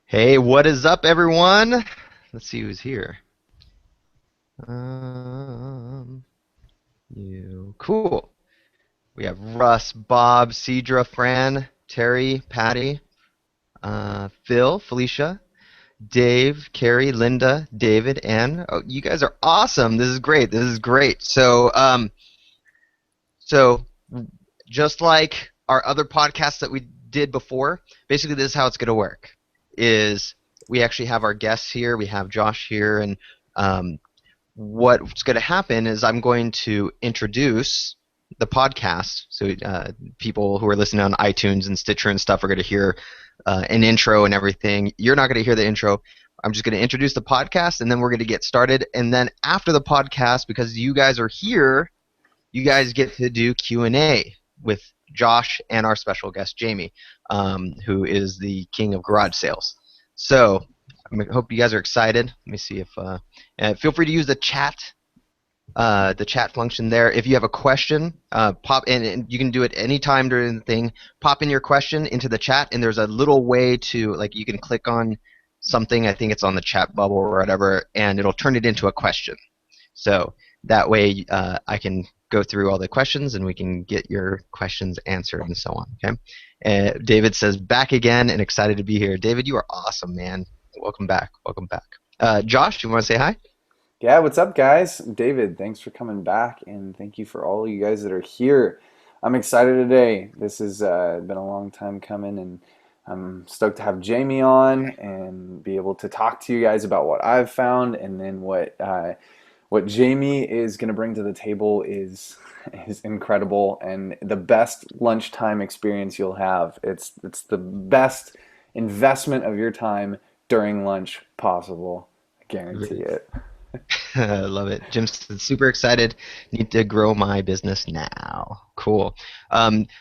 Hey, what is up, everyone? Let's see who's here. Um, cool. We have Russ, Bob, Cedra, Fran, Terry, Patty, Phil, Felicia, Dave, Carrie, Linda, David, and oh, you guys are awesome. This is great. This is great. So just like our other podcasts that we did before, basically this is how it's going to work. Is we actually have our guests here. We have Josh here, and um, what's going to happen is I'm going to introduce the podcast. So people who are listening on iTunes and Stitcher and stuff are going to hear an intro and everything. You're not going to hear the intro. I'm just going to introduce the podcast, and then we're going to get started. And then after the podcast, because you guys are here, you guys get to do Q&A with Josh and our special guest Jamie, who is the king of garage sales. So I hope you guys are excited. Let me see if feel free to use the chat function there. If you have a question, pop in, and you can do it anytime during the thing. Pop in your question into the chat, and there's a little way to, like, you can click on something. I think it's on the chat bubble or whatever, and it'll turn it into a question. So that way I can go through all the questions and we can get your questions answered and so on. Okay. David says back again and excited to be here. David, you are awesome, man. Welcome back. Welcome back. Josh, you want to say hi? Yeah, what's up, guys? David, thanks for coming back, and thank you for all you guys that are here. I'm excited today. This has been a long time coming, and I'm stoked to have Jamie on and be able to talk to you guys about what I've found, and then what Jamie is going to bring to the table is incredible and the best lunchtime experience you'll have. It's the best investment of your time during lunch possible. I guarantee it. I love it. Jim's super excited. Need to grow my business now. Cool.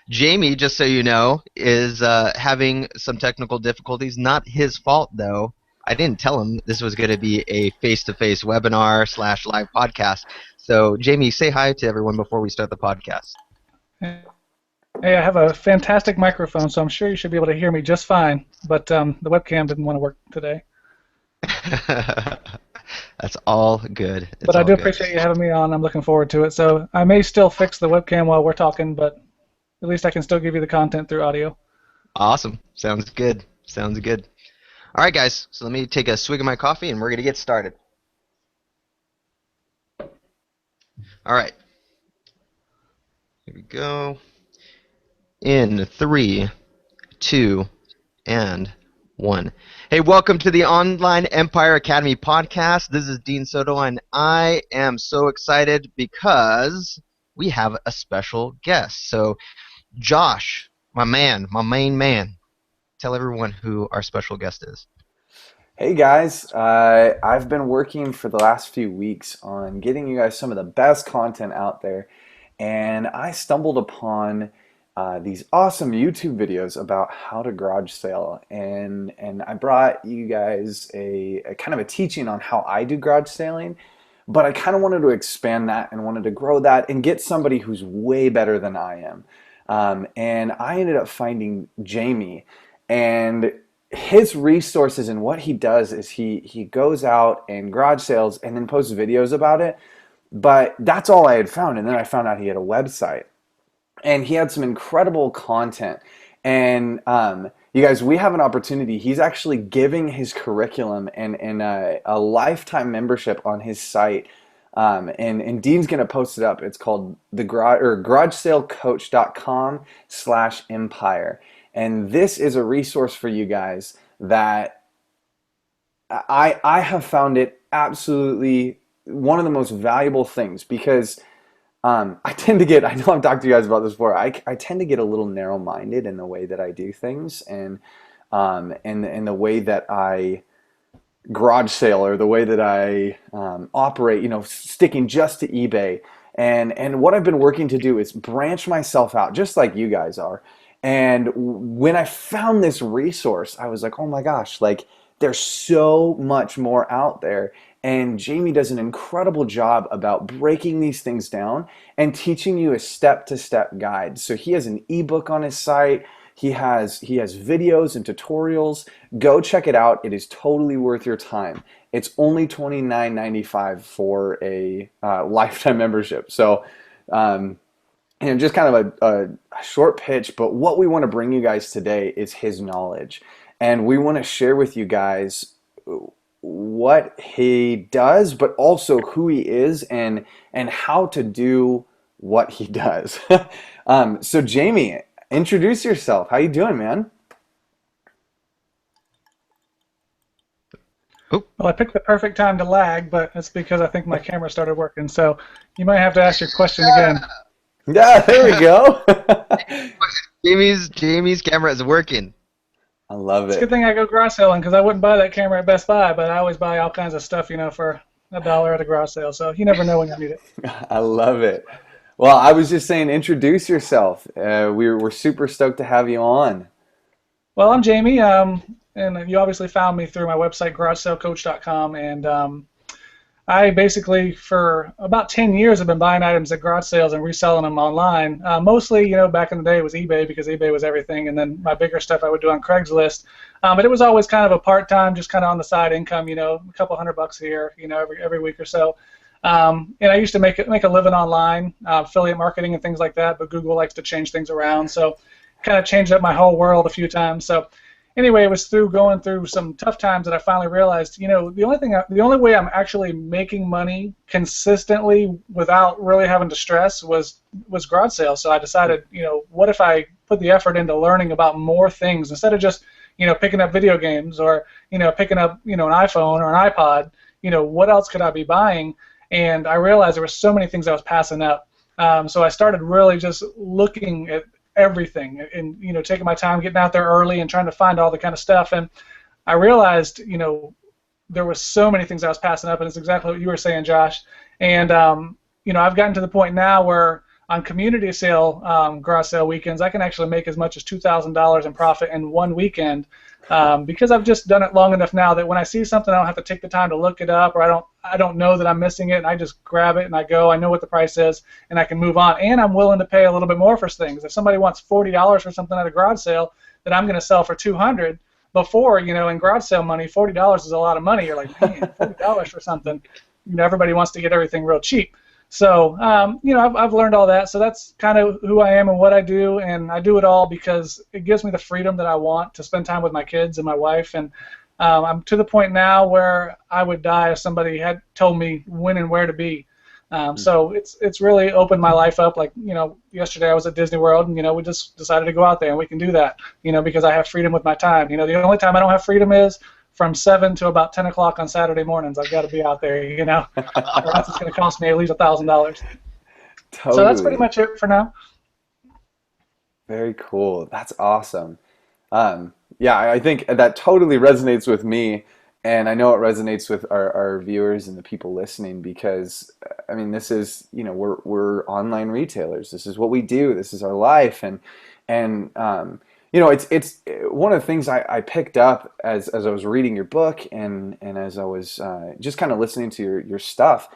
Jamie, just so you know, is having some technical difficulties. Not his fault, though. I didn't tell him this was going to be a face-to-face webinar slash live podcast. So, Jamie, say hi to everyone before we start the podcast. Hey, I have a fantastic microphone, so I'm sure you should be able to hear me just fine. But the webcam didn't want to work today. That's all good. It's But I all do good. appreciate you having me on. I'm looking forward to it. So I may still fix the webcam while we're talking, but at least I can still give you the content through audio. Awesome. Sounds good. Sounds good. All right, guys. So let me take a swig of my coffee, and we're going to get started. All right. Here we go. In three, two, and one. Hey, welcome to the Online Empire Academy podcast. This is Dean Soto, and I am so excited because we have a special guest. So, Josh, my man, my main man, tell everyone who our special guest is. Hey guys, I've been working for the last few weeks on getting you guys some of the best content out there, and I stumbled upon these awesome YouTube videos about how to garage sale, and I brought you guys a kind of a teaching on how I do garage selling, but I kind of wanted to expand that and wanted to grow that and get somebody who's way better than I am. And I ended up finding Jamie, and his resources and what he does is he goes out and garage sales and then posts videos about it. But that's all I had found, and then I found out he had a website and he had some incredible content. And you guys, we have an opportunity. He's actually giving his curriculum and a lifetime membership on his site. And Dean's going to post it up. It's called the garagesalecoach.com/empire. And this is a resource for you guys that I have found it absolutely one of the most valuable things because I tend to get, I know I've talked to you guys about this before, I tend to get a little narrow-minded in the way that I do things and the way that I garage sale or the way that I operate, sticking just to eBay. And what I've been working to do is branch myself out, just like you guys are. And when I found this resource, I was like, oh my gosh, like there's so much more out there. And Jamie does an incredible job about breaking these things down and teaching you a step-to-step guide. So he has an ebook on his site. He has videos and tutorials. Go check it out. It is totally worth your time. It's only $29.95 for a lifetime membership. So, just kind of a short pitch, but what we want to bring you guys today is his knowledge. And we want to share with you guys what he does, but also who he is and how to do what he does. So Jamie, introduce yourself. How you doing, man? Well, I picked the perfect time to lag, but it's because I think my camera started working. So you might have to ask your question again. Yeah, there we go. Jamie's camera is working. I love It's a it. good thing I go garage selling because I wouldn't buy that camera at Best Buy, but I always buy all kinds of stuff, for $1 at a garage sale. So you never know when you need it. I love it. Well, I was just saying, introduce yourself. We're super stoked to have you on. Well, I'm Jamie, and you obviously found me through my website, GarageSaleCoach.com, and I basically, for about 10 years, have been buying items at garage sales and reselling them online. Mostly, back in the day it was eBay because eBay was everything, and then my bigger stuff I would do on Craigslist. But it was always kind of a part-time, just kind of on the side income, a couple $100 a year, every week or so. And I used to make a living online, affiliate marketing and things like that, but Google likes to change things around, so kind of changed up my whole world a few times. So anyway, it was through going through some tough times that I finally realized, the only way I'm actually making money consistently without really having to stress was garage sales. So I decided, what if I put the effort into learning about more things instead of just, picking up video games or, picking up, an iPhone or an iPod, what else could I be buying? And I realized there were so many things I was passing up. So I started really just looking at everything and taking my time, getting out there early and trying to find all the kind of stuff. And I realized there was so many things I was passing up, and it's exactly what you were saying, Josh. And I've gotten to the point now where on community sale garage sale weekends I can actually make as much as $2,000 in profit in one weekend because I've just done it long enough now that when I see something I don't have to take the time to look it up, or I don't know that I'm missing it, and I just grab it and I know what the price is, and I can move on. And I'm willing to pay a little bit more for things. If somebody wants $40 for something at a garage sale that I'm going to sell for $200, before, in garage sale money, $40 is a lot of money. You're like, man, $40 for something. Everybody wants to get everything real cheap. So, I've learned all that. So that's kind of who I am and what I do, and I do it all because it gives me the freedom that I want to spend time with my kids and my wife. And I'm to the point now where I would die if somebody had told me when and where to be. So it's really opened my life up. Like, yesterday I was at Disney World, and we just decided to go out there, and we can do that, because I have freedom with my time. The only time I don't have freedom is from 7 to about 10 o'clock on Saturday mornings. I've got to be out there, or else it's going to cost me at least $1,000. Totally. So that's pretty much it for now. Very cool. That's awesome. Yeah, I think that totally resonates with me, and I know it resonates with our viewers and the people listening because, this is, we're online retailers. This is what we do. This is our life, and it's one of the things I picked up as I was reading your book and as I was just kind of listening to your stuff.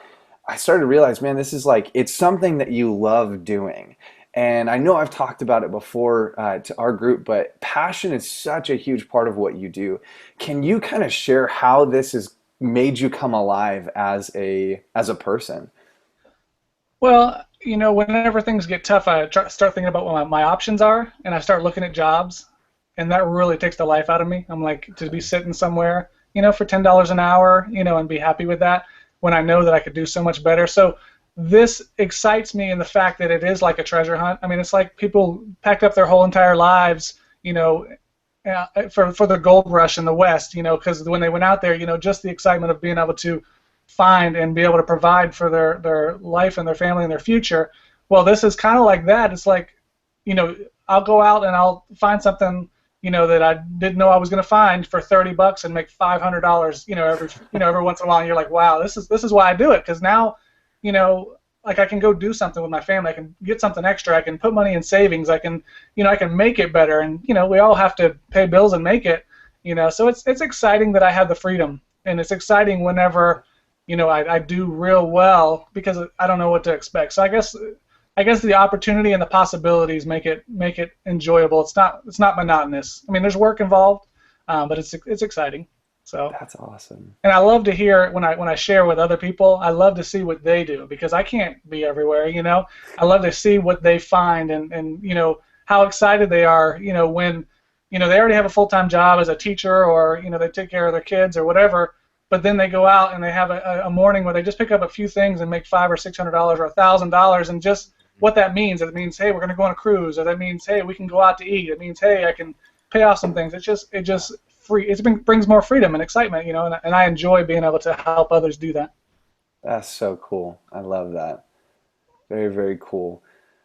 I started to realize, man, this is it's something that you love doing. And I know I've talked about it before to our group, but passion is such a huge part of what you do. Can you kind of share how this has made you come alive as a person? Well, whenever things get tough, I start thinking about what my options are, and I start looking at jobs, and that really takes the life out of me. I'm like, to be sitting somewhere, for $10 an hour, and be happy with that when I know that I could do so much better. So this excites me in the fact that it is like a treasure hunt. It's like people packed up their whole entire lives, for the gold rush in the West, because when they went out there, just the excitement of being able to find and be able to provide for their life and their family and their future. Well, this is kind of like that. It's like, I'll go out and I'll find something, that I didn't know I was going to find for $30 and make $500, every once in a while. And you're like, wow, this is why I do it, because now, like I can go do something with my family. I can get something extra. I can put money in savings. I can, I can make it better. And we all have to pay bills and make it. So it's exciting that I have the freedom, and it's exciting whenever I do real well because I don't know what to expect. So I guess I guess the opportunity and the possibilities make it enjoyable. It's not monotonous. I mean, there's work involved, but it's exciting. So That's awesome. and I love to hear when I share with other people. I love to see what they do because I can't be everywhere. I love to see what they find and how excited they are. When they already have a full-time job as a teacher or they take care of their kids or whatever. But then they go out and they have a morning where they just pick up a few things and make $500 or $600 or $1,000, and just what that means. It means, hey, we're going to go on a cruise, or that means, hey, we can go out to eat. It means, hey, I can pay off some things. It just free. Brings more freedom and excitement, and I enjoy being able to help others do that. That's so cool. I love that. Very, very cool.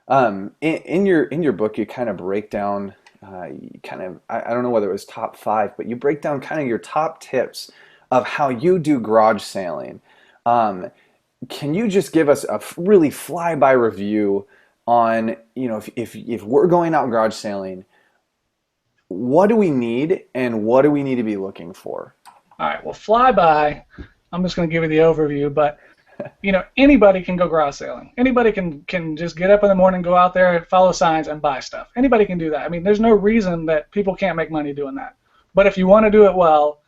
In your book, you kind of break down, I don't know whether it was top 5, but you break down kind of your top tips of how you do garage sailing. Can you just give us a really flyby review on, if we're going out garage sailing, what do we need and what do we need to be looking for? All right, well, flyby, I'm just going to give you the overview, but anybody can go garage sailing. Anybody can just get up in the morning, go out there, follow signs, and buy stuff. Anybody can do that. I mean, there's no reason that people can't make money doing that. But if you want to do it well,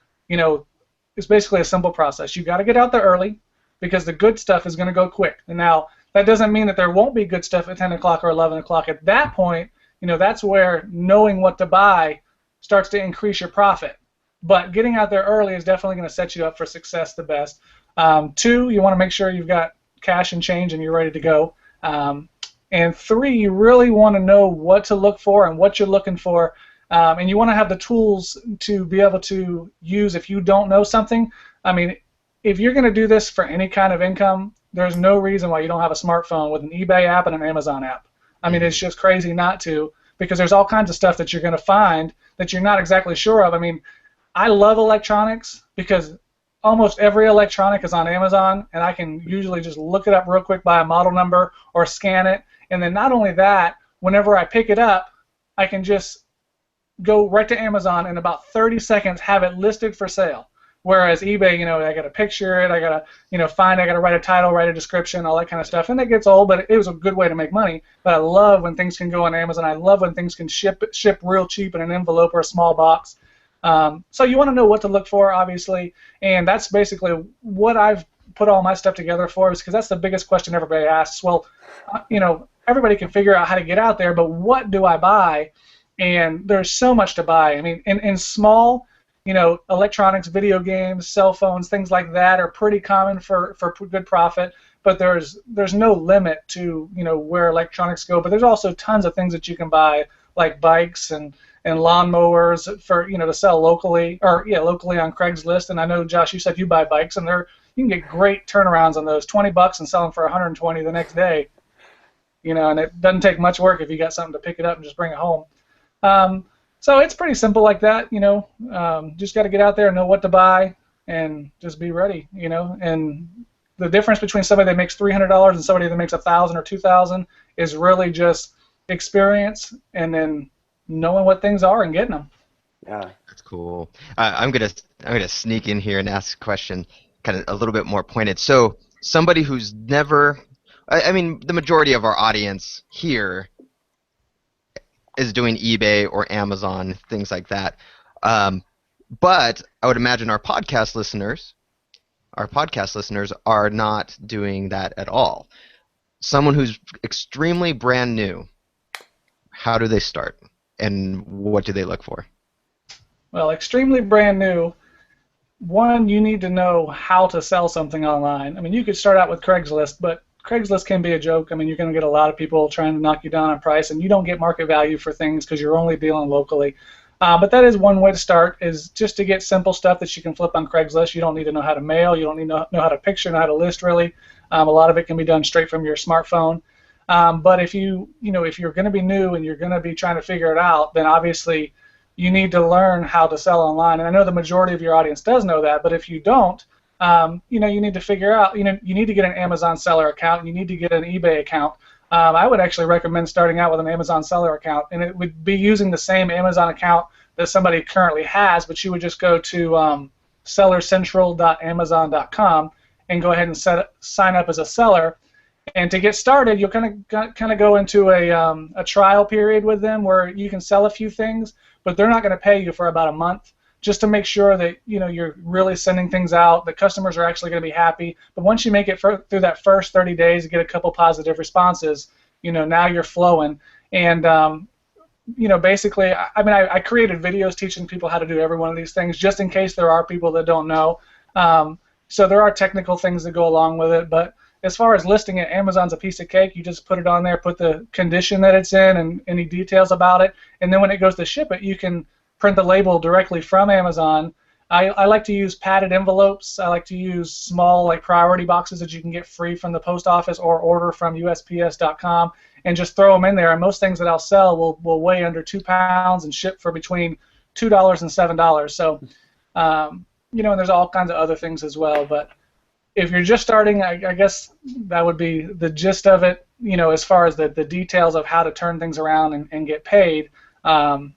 it's basically a simple process. You got to get out there early because the good stuff is going to go quick. And now that doesn't mean that there won't be good stuff at 10 o'clock or 11 o'clock. At that point, that's where knowing what to buy starts to increase your profit. But getting out there early is definitely going to set you up for success the best. 2, you want to make sure you've got cash and change and you're ready to go. And 3, you really want to know what to look for and what you're looking for. And you want to have the tools to be able to use if you don't know something. I mean, if you're going to do this for any kind of income, there's no reason why you don't have a smartphone with an eBay app and an Amazon app. I mean, it's just crazy not to, because there's all kinds of stuff that you're going to find that you're not exactly sure of. I mean, I love electronics because almost every electronic is on Amazon, and I can usually just look it up real quick by a model number or scan it. And then not only that, whenever I pick it up, I can just go right to Amazon in about 30 seconds, have it listed for sale. Whereas eBay, I got to picture it, I got to, I got to write a title, write a description, all that kind of stuff. And that gets old, but it was a good way to make money. But I love when things can go on Amazon. I love when things can ship real cheap in an envelope or a small box. So you want to know what to look for, obviously, and that's basically what I've put all my stuff together for, is because that's the biggest question everybody asks. Well, everybody can figure out how to get out there, but what do I buy? And there's so much to buy. I mean, in small, electronics, video games, cell phones, things like that are pretty common for good profit. But there's no limit to where electronics go. But there's also tons of things that you can buy, like bikes and lawnmowers for to sell locally locally on Craigslist. And I know, Josh, you said you buy bikes, and you can get great turnarounds on those, $20 and sell them for $120 the next day. And it doesn't take much work if you got something to pick it up and just bring it home. So it's pretty simple like that, just got to get out there and know what to buy and just be ready, and the difference between somebody that makes $300 and somebody that makes $1,000 or $2,000 is really just experience and then knowing what things are and getting them. Yeah, that's cool. I'm gonna sneak in here and ask a question, kind of a little bit more pointed. So somebody who's never, I mean, the majority of our audience here is doing eBay or Amazon, things like that. But I would imagine our podcast listeners are not doing that at all. Someone who's extremely brand new, how do they start, and what do they look for? Well, extremely brand new, one, you need to know how to sell something online. I mean, you could start out with Craigslist, but Craigslist can be a joke. I mean, you're going to get a lot of people trying to knock you down on price, and you don't get market value for things because you're only dealing locally. But that is one way to start, is just to get simple stuff that you can flip on Craigslist. You don't need to know how to mail. You don't need to know how to picture, know how to list, really. A lot of it can be done straight from your smartphone. But if if you're going to be new and you're going to be trying to figure it out, then obviously you need to learn how to sell online. And I know the majority of your audience does know that, but if you don't, you need to figure out, you need to get an Amazon seller account, and you need to get an eBay account. I would actually recommend starting out with an Amazon seller account, and it would be using the same Amazon account that somebody currently has, but you would just go to sellercentral.amazon.com and go ahead and sign up as a seller. And to get started, you'll kind of go into a trial period with them where you can sell a few things, but they're not going to pay you for about a month, just to make sure that you're really sending things out. The customers are actually going to be happy. But once you make it through that first 30 days, you get a couple positive responses. Now you're flowing. And basically, I created videos teaching people how to do every one of these things, just in case there are people that don't know. So there are technical things that go along with it, but as far as listing it, Amazon's a piece of cake. You just put it on there, put the condition that it's in and any details about it, and then when it goes to ship it, you can print the label directly from Amazon. I like to use padded envelopes. I like to use small priority boxes that you can get free from the post office or order from USPS.com and just throw them in there. And most things that I'll sell will weigh under 2 pounds and ship for between $2 and $7. So, and there's all kinds of other things as well. But if you're just starting, I guess that would be the gist of it, as far as the details of how to turn things around and get paid. So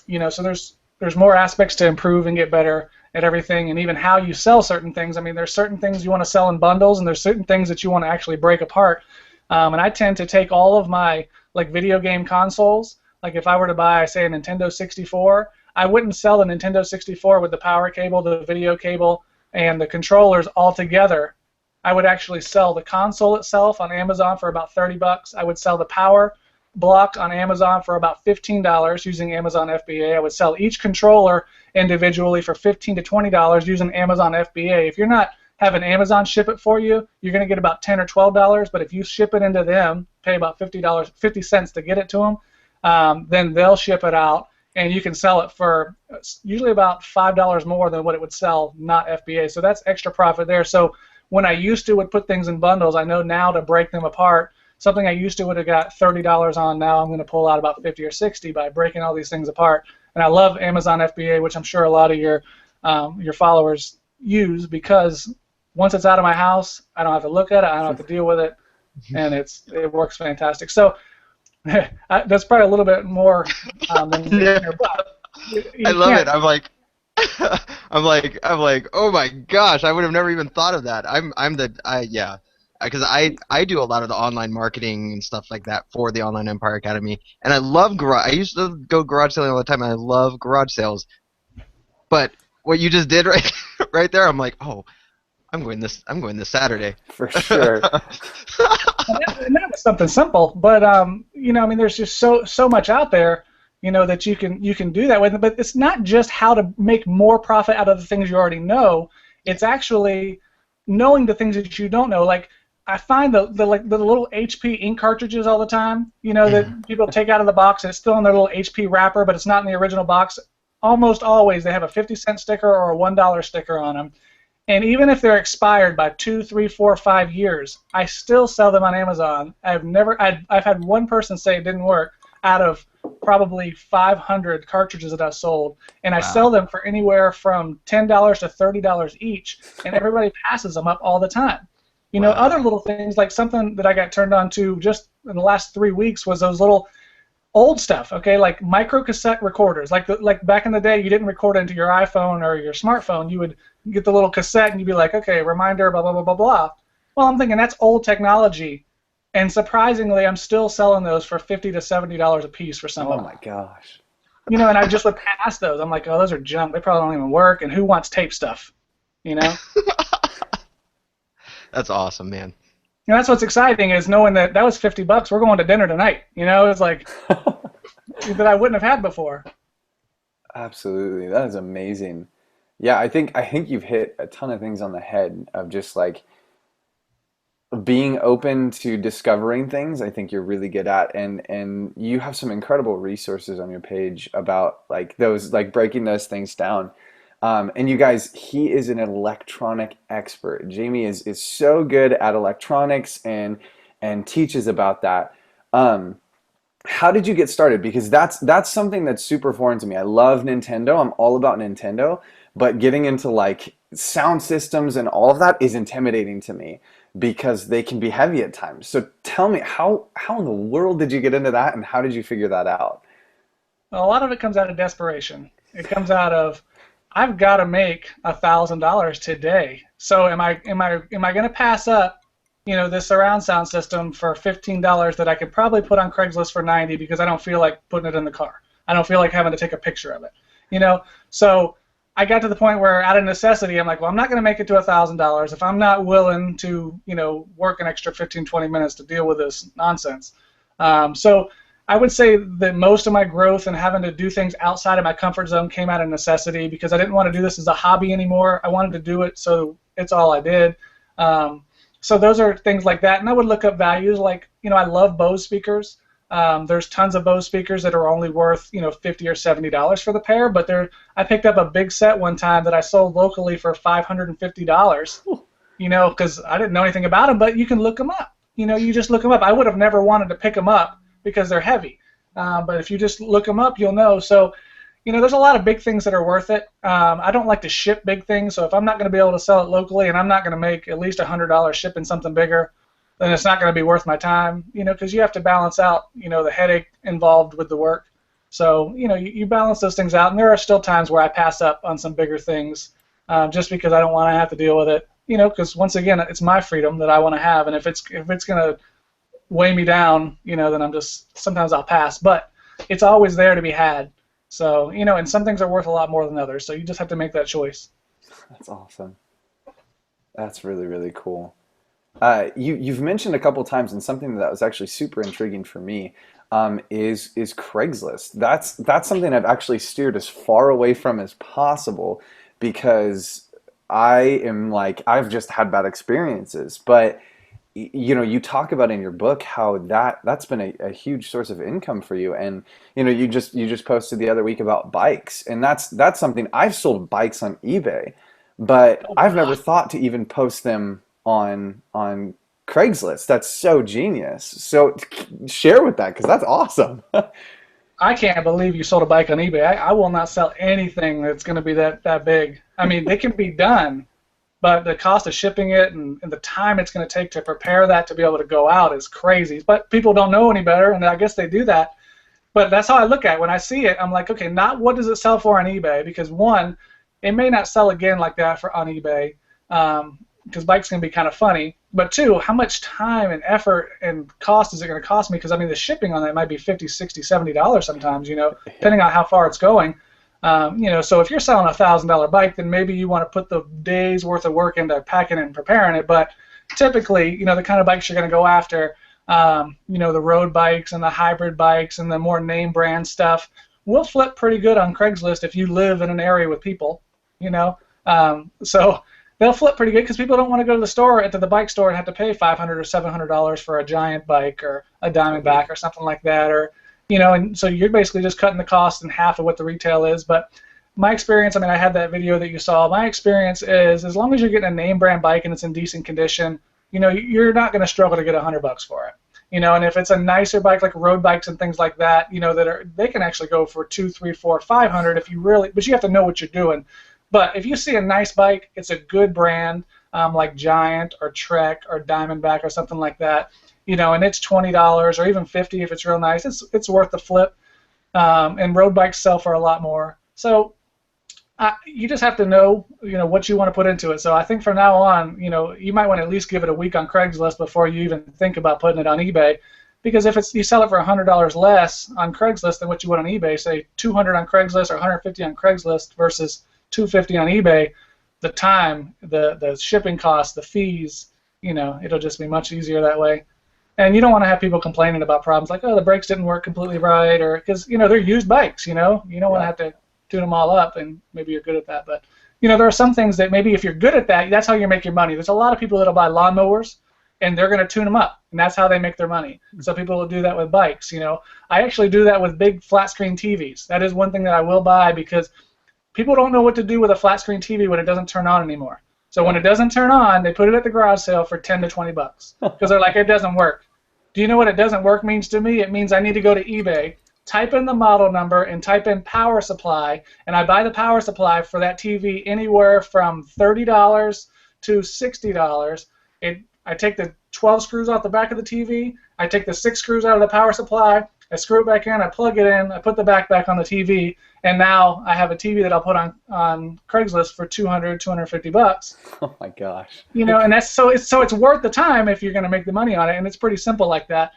there's more aspects to improve and get better at everything, and even how you sell certain things. There's certain things you want to sell in bundles, and there's certain things that you want to actually break apart. And I tend to take all of my video game consoles. Like if I were to buy, say, a Nintendo 64, I wouldn't sell the Nintendo 64 with the power cable, the video cable, and the controllers all together. I would actually sell the console itself on Amazon for about $30. I would sell the power block on Amazon for about $15 using Amazon FBA. I would sell each controller individually for $15 to $20 using Amazon FBA. If you're not having Amazon ship it for you, you're going to get about $10 or $12. But if you ship it into them, pay about $50 cents to get it to them, then they'll ship it out, and you can sell it for usually about $5 more than what it would sell not FBA. So that's extra profit there. So when I used to would put things in bundles, I know now to break them apart. Something I used to would have got $30 on, now I'm going to pull out about 50 or 60 by breaking all these things apart. And I love Amazon FBA, which I'm sure a lot of your followers use, because once it's out of my house, I don't have to look at it, I don't have to deal with it, and it works fantastic. So that's probably a little bit more than here, but I love it. I'm like, oh my gosh, I would have never even thought of that. Because I do a lot of the online marketing and stuff like that for the Online Empire Academy, and I love garage. I used to go garage selling all the time, and I love garage sales. But what you just did right there, I'm like, oh, I'm going this Saturday for sure. and that was something simple, but there's just so much out there, that you can do that with. But it's not just how to make more profit out of the things you already know. It's actually knowing the things that you don't know. Like, I find the little HP ink cartridges all the time, that people take out of the box, and it's still in their little HP wrapper, but it's not in the original box. Almost always they have a 50-cent sticker or a $1 sticker on them. And even if they're expired by 2, 3, 4, 5 years, I still sell them on Amazon. I've had one person say it didn't work out of probably 500 cartridges that I've sold, and I sell them for anywhere from $10 to $30 each, and everybody passes them up all the time. Other little things, like something that I got turned on to just in the last 3 weeks was those little old stuff, okay, like micro cassette recorders. Like back in the day, you didn't record into your iPhone or your smartphone. You would get the little cassette and you'd be like, okay, reminder, blah, blah, blah, blah, blah. Well, I'm thinking that's old technology, and surprisingly, I'm still selling those for $50 to $70 a piece for some of them. Oh my gosh. And I just would pass those. I'm like, oh, those are junk. They probably don't even work, and who wants tape stuff, That's awesome, man. That's what's exciting, is knowing that was $50. We're going to dinner tonight. It's like that I wouldn't have had before. Absolutely, that is amazing. Yeah, I think you've hit a ton of things on the head of just like being open to discovering things. I think you're really good at, and you have some incredible resources on your page about those, breaking those things down. And you guys, he is an electronic expert. Jamie is so good at electronics and teaches about that. How did you get started? Because that's something that's super foreign to me. I love Nintendo. I'm all about Nintendo, but getting into sound systems and all of that is intimidating to me because they can be heavy at times. So tell me, how in the world did you get into that, and how did you figure that out? Well, a lot of it comes out of desperation. It comes out of, I've got to make $1,000 today. So am I going to pass up this surround sound system for $15 that I could probably put on Craigslist for 90 because I don't feel like putting it in the car. I don't feel like having to take a picture of it. So I got to the point where out of necessity, I'm like, well, I'm not going to make it to $1,000 if I'm not willing to, work an extra 15, 20 minutes to deal with this nonsense. So I would say that most of my growth and having to do things outside of my comfort zone came out of necessity because I didn't want to do this as a hobby anymore. I wanted to do it, so it's all I did. So those are things like that. And I would look up values like, I love Bose speakers. There's tons of Bose speakers that are only worth, $50 or $70 for the pair, but I picked up a big set one time that I sold locally for $550, because I didn't know anything about them, but you can look them up. You just look them up. I would have never wanted to pick them up because they're heavy, but if you just look them up, you'll know. So, there's a lot of big things that are worth it. I don't like to ship big things, so if I'm not going to be able to sell it locally and I'm not going to make at least $100 shipping something bigger, then it's not going to be worth my time, because you have to balance out, the headache involved with the work. So, you balance those things out, and there are still times where I pass up on some bigger things just because I don't want to have to deal with it, because once again, it's my freedom that I want to have, and if it's going to weigh me down, then sometimes I'll pass, but it's always there to be had. So, and some things are worth a lot more than others, so you just have to make that choice. That's awesome. That's really, really cool. You've mentioned a couple times, and something that was actually super intriguing for me is Craigslist. That's something I've actually steered as far away from as possible because I've just had bad experiences. But you talk about in your book how that's been a huge source of income for you, and you just posted the other week about bikes, and that's something. I've sold bikes on eBay, but I've never thought to even post them on Craigslist. That's so genius. So share with that, because that's awesome. I can't believe you sold a bike on eBay. I will not sell anything that's going to be that big. I mean, they can be done, but the cost of shipping it and the time it's going to take to prepare that to be able to go out is crazy. But people don't know any better, and I guess they do that. But that's how I look at it. When I see it, I'm like, okay, not what does it sell for on eBay, because one, it may not sell again like that on eBay, because bikes can be kind of funny. But two, how much time and effort and cost is it going to cost me? Because, I mean, the shipping on that might be $50, $60, $70 sometimes, depending on how far it's going. So if you're selling a $1,000 bike, then maybe you want to put the day's worth of work into packing it and preparing it. But typically, the kind of bikes you're going to go after, the road bikes and the hybrid bikes and the more name brand stuff will flip pretty good on Craigslist if you live in an area with people, So they'll flip pretty good because people don't want to go to the bike store and have to pay $500 or $700 for a giant bike or a Diamondback or something like that, or and so you're basically just cutting the cost in half of what the retail is. But my experience, I mean, I had that video that you saw. My experience is as long as you're getting a name brand bike and it's in decent condition, you're not going to struggle to get $100 for it. And if it's a nicer bike like road bikes and things like that, they can actually go for $200, $300, $400, $500 if you really, but you have to know what you're doing. But if you see a nice bike, it's a good brand like Giant or Trek or Diamondback or something like that, and it's $20 or even $50 if it's real nice. It's worth the flip. And road bikes sell for a lot more. So you just have to know, what you want to put into it. So I think from now on, you might want to at least give it a week on Craigslist before you even think about putting it on eBay, because if you sell it for $100 less on Craigslist than what you would on eBay, say $200 on Craigslist or $150 on Craigslist versus $250 on eBay, the time, the shipping costs, the fees, it'll just be much easier that way. And you don't want to have people complaining about problems like, oh, the brakes didn't work completely right, or because they're used bikes. You don't want to have to tune them all up, and maybe you're good at that. But there are some things that maybe if you're good at that, that's how you make your money. There's a lot of people that'll buy lawnmowers, and they're going to tune them up, and that's how they make their money. So people will do that with bikes. I actually do that with big flat screen TVs. That is one thing that I will buy because people don't know what to do with a flat screen TV when it doesn't turn on anymore. So when it doesn't turn on, they put it at the garage sale for $10 to $20 because they're like, it doesn't work. Do you know what it doesn't work means to me? It means I need to go to eBay, type in the model number, and type in power supply, and I buy the power supply for that TV anywhere from $30 to $60. I take the 12 screws off the back of the TV, I take the 6 screws out of the power supply, I screw it back in, I plug it in, I put the back on the TV, and now I have a TV that I'll put on Craigslist for $250. Oh my gosh. And that's it's worth the time if you're going to make the money on it, and it's pretty simple like that.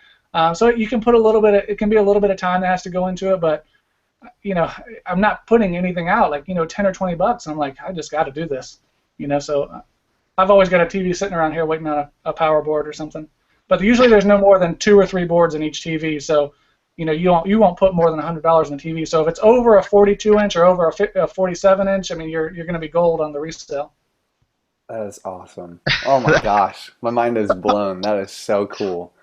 So you can put it can be a little bit of time that has to go into it, but I'm not putting anything out like 10 or $20, and I'm like, I just got to do this, So I've always got a TV sitting around here waiting on a power board or something. But usually there's no more than 2 or 3 boards in each TV, so you won't put more than $100 in the TV. So if it's over a 42-inch or over a 47-inch, I mean you're going to be gold on the resale. That is awesome. Oh my gosh, my mind is blown. That is so cool.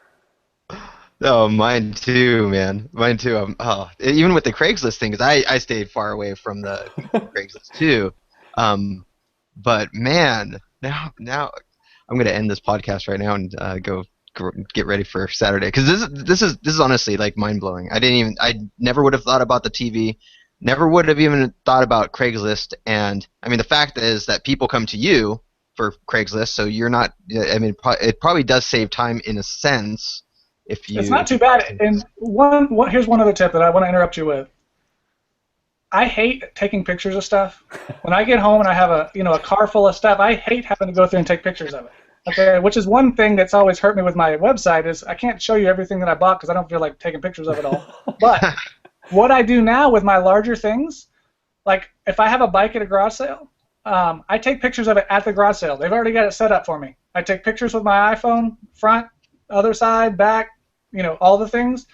Oh, mine too, man. Mine too. Even with the Craigslist thing, because I stayed far away from the Craigslist too. But man, now I'm gonna end this podcast right now and go get ready for Saturday, because this is honestly like mind blowing. I never would have thought about the TV, never would have even thought about Craigslist, and I mean the fact is that people come to you for Craigslist, so you're not. I mean, it probably does save time in a sense. It's not too bad. And here's one other tip that I want to interrupt you with. I hate taking pictures of stuff. When I get home and I have a car full of stuff, I hate having to go through and take pictures of it. Okay, which is one thing that's always hurt me with my website is I can't show you everything that I bought because I don't feel like taking pictures of it all. But what I do now with my larger things, like if I have a bike at a garage sale, I take pictures of it at the garage sale. They've already got it set up for me. I take pictures with my iPhone, front, other side, back, all the things,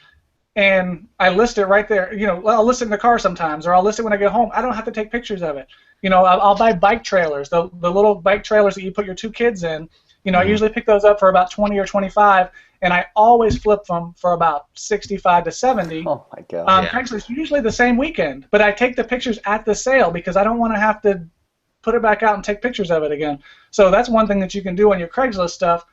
and I list it right there. I'll list it in the car sometimes, or I'll list it when I get home. I don't have to take pictures of it. I'll buy bike trailers, the little bike trailers that you put your 2 kids in. I usually pick those up for about 20 or 25, and I always flip them for about 65 to 70. Oh my God. Craigslist usually the same weekend, but I take the pictures at the sale because I don't want to have to put it back out and take pictures of it again. So that's one thing that you can do on your Craigslist stuff.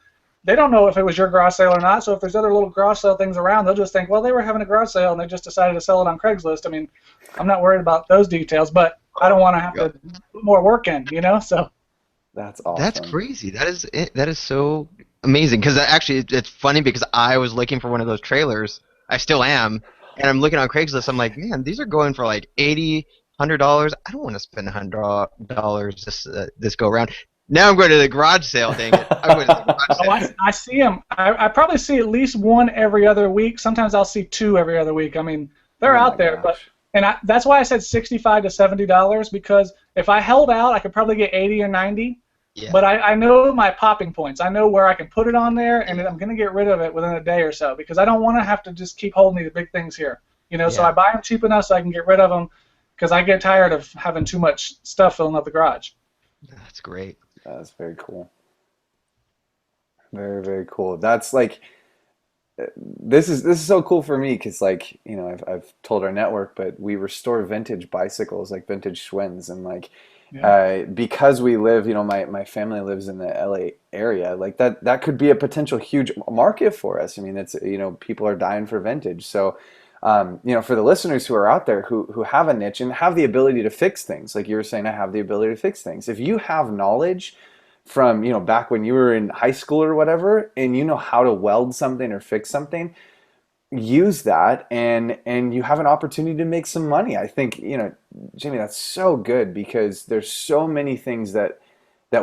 They don't know if it was your garage sale or not, so if there's other little garage sale things around, they'll just think, well, they were having a garage sale and they just decided to sell it on Craigslist. I mean, I'm not worried about those details, but I don't want to have to put more work in, so. That's awesome. That's crazy. That is so amazing, because actually it's funny because I was looking for one of those trailers. I still am, and I'm looking on Craigslist. I'm like, man, these are going for like $80, $100. I don't want to spend $100 this go around. Now I'm going to the garage sale. Dang it! I'm going to the garage sale. I see them. I probably see at least one every other week. Sometimes I'll see 2 every other week. I mean, they're out there, gosh. That's why I said $65 to $70, because if I held out, I could probably get 80 or 90. Yeah. But I know my popping points. I know where I can put it on there, and I'm going to get rid of it within a day or so, because I don't want to have to just keep holding these big things here. So I buy them cheap enough so I can get rid of them, because I get tired of having too much stuff filling up the garage. That's great. That's very cool. Very, very cool. That's like, this is so cool for me because, like, I've told our network, but we restore vintage bicycles, like vintage Schwinn's, and like, because we live, my family lives in the LA area, like that could be a potential huge market for us. I mean, it's, people are dying for vintage. So, for the listeners who are out there who have a niche and have the ability to fix things, like you were saying, I have the ability to fix things. If you have knowledge from, back when you were in high school or whatever, and you know how to weld something or fix something, use that, and you have an opportunity to make some money. I think, Jamie, that's so good, because there's so many things that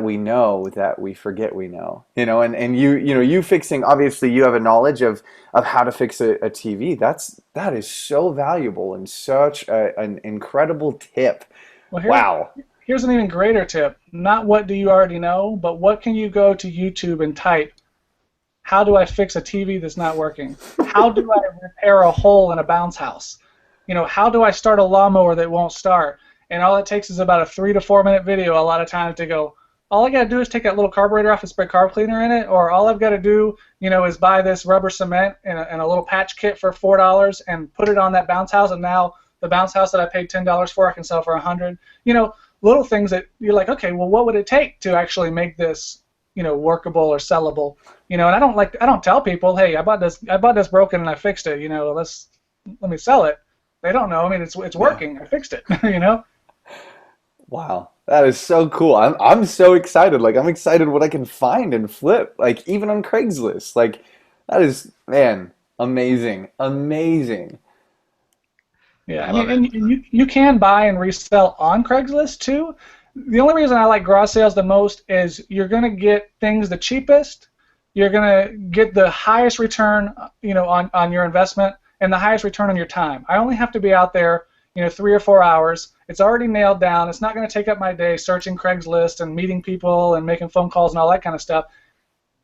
we know that we forget we know, and you fixing, obviously you have a knowledge of how to fix a TV. That is so valuable and such an incredible tip. Well, wow. Here's an even greater tip. Not what do you already know, but what can you go to YouTube and type, how do I fix a TV that's not working? How do I repair a hole in a bounce house? How do I start a lawnmower that won't start? And all it takes is about a 3 to 4 minute video a lot of times to go, all I got to do is take that little carburetor off and spray carb cleaner in it, or all I've got to do, is buy this rubber cement and a little patch kit for $4 and put it on that bounce house, and now the bounce house that I paid $10 for I can sell for $100. Little things that you're like, okay, well, what would it take to actually make this, workable or sellable? And I don't tell people, hey, I bought this broken and I fixed it. Let me sell it. They don't know. I mean, it's working. I fixed it. Wow, that is so cool. I'm so excited. Like, I'm excited what I can find and flip. Like, even on Craigslist. Like, that is, man, Amazing. Amazing. Yeah, I I love mean, it. and you can buy and resell on Craigslist too. The only reason I like garage sales the most is you're gonna get things the cheapest, you're gonna get the highest return, on your investment, and the highest return on your time. I only have to be out there, 3 or 4 hours. It's already nailed down. It's not gonna take up my day searching Craigslist and meeting people and making phone calls and all that kind of stuff.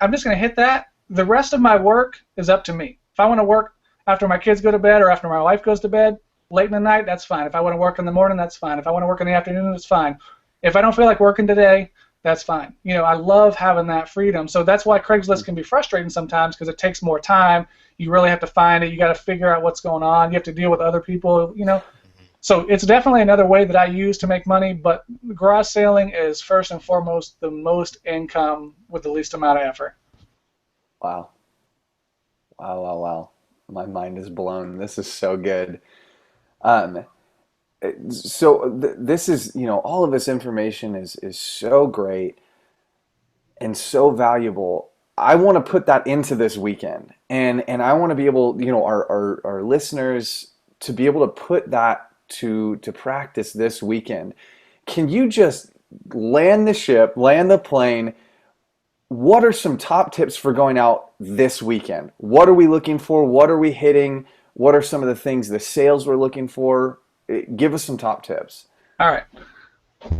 I'm just gonna hit that. The rest of my work is up to me. If I want to work after my kids go to bed or after my wife goes to bed, late in the night, that's fine. If I want to work in the morning, that's fine. If I want to work in the afternoon, that's fine. If I don't feel like working today, that's fine. I love having that freedom. So that's why Craigslist can be frustrating sometimes because it takes more time. You really have to find it. You got to figure out what's going on. You have to deal with other people. So it's definitely another way that I use to make money, but garage selling is first and foremost the most income with the least amount of effort. Wow. Wow, wow, wow. My mind is blown. This is so good. Um, this is, all of this information is so great and so valuable. I want to put that into this weekend, and I want to be able, our listeners to be able to put that to practice this weekend. Can you just land the ship, land the plane? What are some top tips for going out this weekend? What are we looking for? What are we hitting? What are some of the things, the sales we're looking for? Give us some top tips. All right.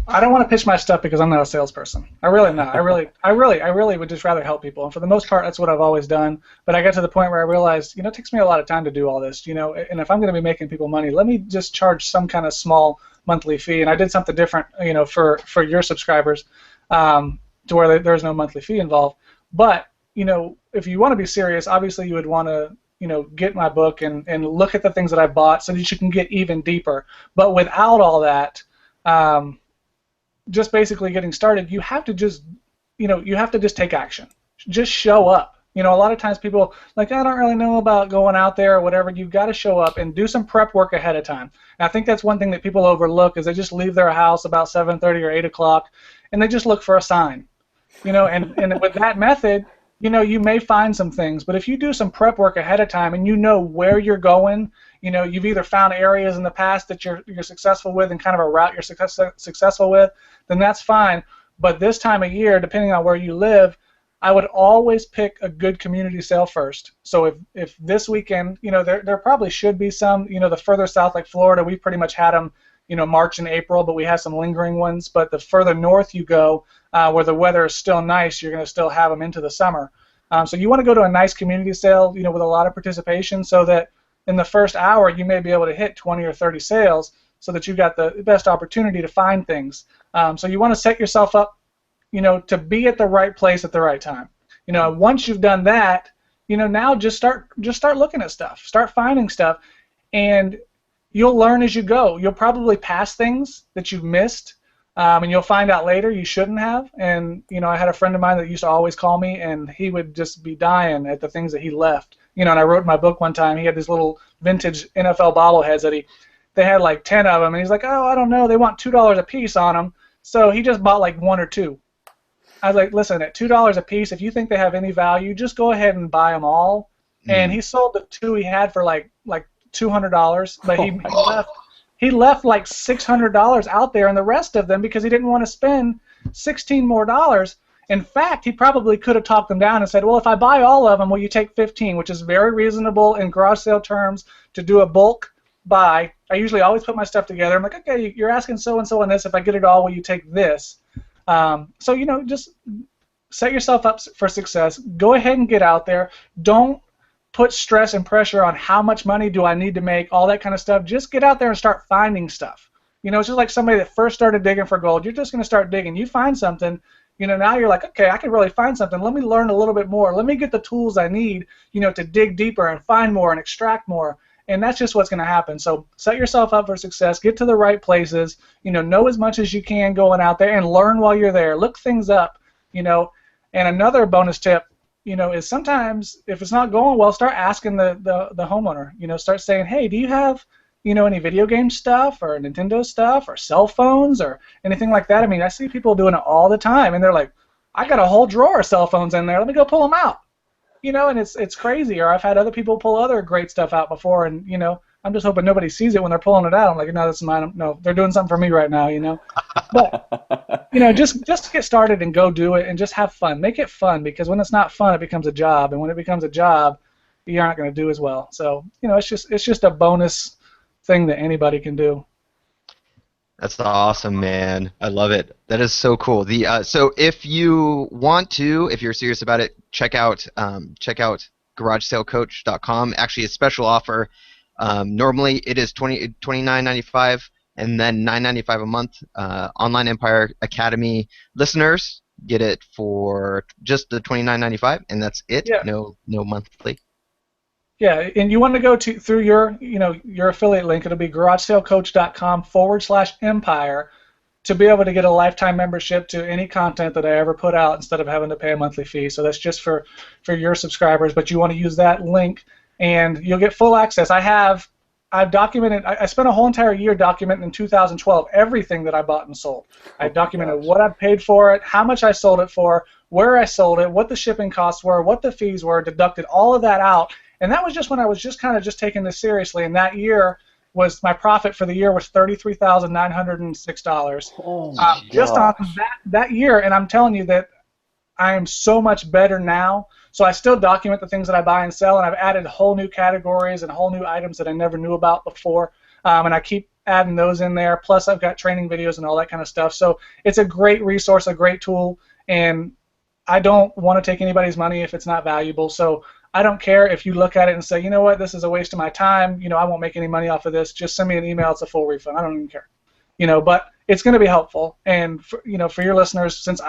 I don't want to pitch my stuff because I'm not a salesperson. I really not. I really would just rather help people. And for the most part, that's what I've always done. But I got to the point where I realized, it takes me a lot of time to do all this, and if I'm going to be making people money, let me just charge some kind of small monthly fee. And I did something different, for your subscribers, to where there's no monthly fee involved. But, if you want to be serious, obviously you would want to, get my book and look at the things that I bought so that you can get even deeper. But without all that, just basically getting started, you have to just take action. Just show up. A lot of times people like, I don't really know about going out there or whatever. You've got to show up and do some prep work ahead of time. And I think that's one thing that people overlook is they just leave their house about 7:30 or 8 o'clock and they just look for a sign. And with that method, you may find some things, but if you do some prep work ahead of time and you know where you're going, you've either found areas in the past that you're successful with and kind of a route you're successful with, then that's fine. But this time of year, depending on where you live, I would always pick a good community sale first. So if this weekend, there probably should be some, the further south like Florida, we pretty much had them, March and April, but we have some lingering ones. But the further north you go, where the weather is still nice, you're going to still have them into the summer. So you want to go to a nice community sale, with a lot of participation so that in the first hour you may be able to hit 20 or 30 sales so that you've got the best opportunity to find things. So you want to set yourself up, to be at the right place at the right time. Once you've done that, now just start looking at stuff, start finding stuff, and you'll learn as you go. You'll probably pass things that you've missed, and you'll find out later you shouldn't have. And I had a friend of mine that used to always call me, and he would just be dying at the things that he left. And I wrote in my book one time, he had these little vintage NFL bobbleheads that they had like 10 of them, and he's like, oh, I don't know, they want $2 a piece on them, so he just bought like one or two. I was like, listen, at $2 a piece, if you think they have any value, just go ahead and buy them all. And he sold the two he had for like $200, but he left like $600 out there, and the rest of them because he didn't want to spend $16 more. In fact, he probably could have talked them down and said, well, if I buy all of them, will you take 15, which is very reasonable in garage sale terms to do a bulk buy. I usually always put my stuff together. I'm like, okay, you're asking so-and-so on this. If I get it all, will you take this? So, just set yourself up for success. Go ahead and get out there. Don't put stress and pressure on how much money do I need to make, all that kind of stuff. Just get out there and start finding stuff. It's just like somebody that first started digging for gold. You're just going to start digging. You find something, now you're like, okay, I can really find something. Let me learn a little bit more. Let me get the tools I need, to dig deeper and find more and extract more. And that's just what's going to happen. So set yourself up for success. Get to the right places. Know as much as you can going out there and learn while you're there. Look things up. And another bonus tip, is sometimes if it's not going well, start asking the homeowner. Start saying, hey, do you have any video game stuff or Nintendo stuff or cell phones or anything like that? I mean, I see people doing it all the time, and they're like, I got a whole drawer of cell phones in there. Let me go pull them out. and it's crazy. Or I've had other people pull other great stuff out before, and I'm just hoping nobody sees it when they're pulling it out. I'm like, no, that's mine. No, they're doing something for me right now. But just get started and go do it and just have fun. Make it fun, because when it's not fun, it becomes a job, and when it becomes a job, you're not going to do as well. So it's just a bonus thing that anybody can do. That's awesome, man. I love it. That is so cool. So if you want to, if you're serious about it, check out GarageSaleCoach.com. Actually, a special offer. Normally it is $29.95 and then $9.95 a month. Online Empire Academy listeners get it for just the $29.95, and that's it. Yeah. No monthly. Yeah, and you want to go through your affiliate link. It'll be GarageSaleCoach.com/empire to be able to get a lifetime membership to any content that I ever put out instead of having to pay a monthly fee. So that's just for your subscribers, but you want to use that link and you'll get full access. I've documented. I spent a whole entire year documenting in 2012 everything that I bought and sold. I documented what I paid for it, how much I sold it for, where I sold it, what the shipping costs were, what the fees were, deducted all of that out. And that was just when I was just kind of just taking this seriously. And that year was my profit for the year was $33,906. Oh my just on that year. And I'm telling you that I am so much better now. So I still document the things that I buy and sell, and I've added whole new categories and whole new items that I never knew about before. And I keep adding those in there. Plus, I've got training videos and all that kind of stuff. So it's a great resource, a great tool, and I don't want to take anybody's money if it's not valuable. So I don't care if you look at it and say, you know what, this is a waste of my time. I won't make any money off of this. Just send me an email. It's a full refund. I don't even care. But it's going to be helpful. And for your listeners, since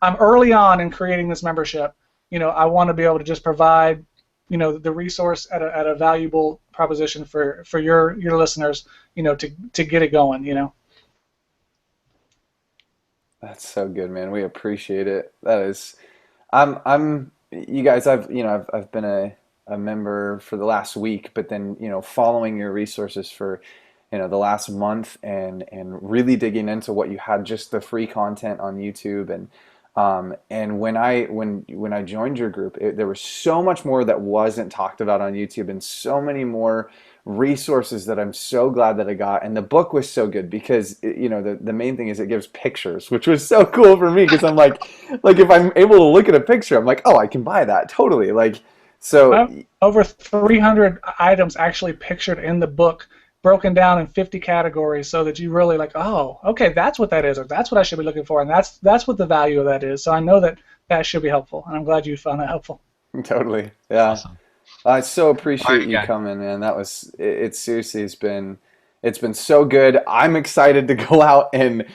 I'm early on in creating this membership, I want to be able to just provide, the resource at a valuable proposition for your listeners, to get it going. That's so good, man. We appreciate it. That is, you guys, I've been a member for the last week, but then, following your resources for, the last month and really digging into what you had, just the free content on YouTube. And when I joined your group, there was so much more that wasn't talked about on YouTube and so many more resources that I'm so glad that I got. And the book was so good because, the main thing is it gives pictures, which was so cool for me because I'm like if I'm able to look at a picture, I'm like, oh, I can buy that totally. So over 300 items actually pictured in the book, broken down in 50 categories, so that you really oh, okay, that's what that is, or that's what I should be looking for, and that's what the value of that is. So I know that should be helpful, and I'm glad you found that helpful. Totally, yeah. Awesome. I so appreciate you guys. coming, man. That was it. Seriously, it's been so good. I'm excited to go out and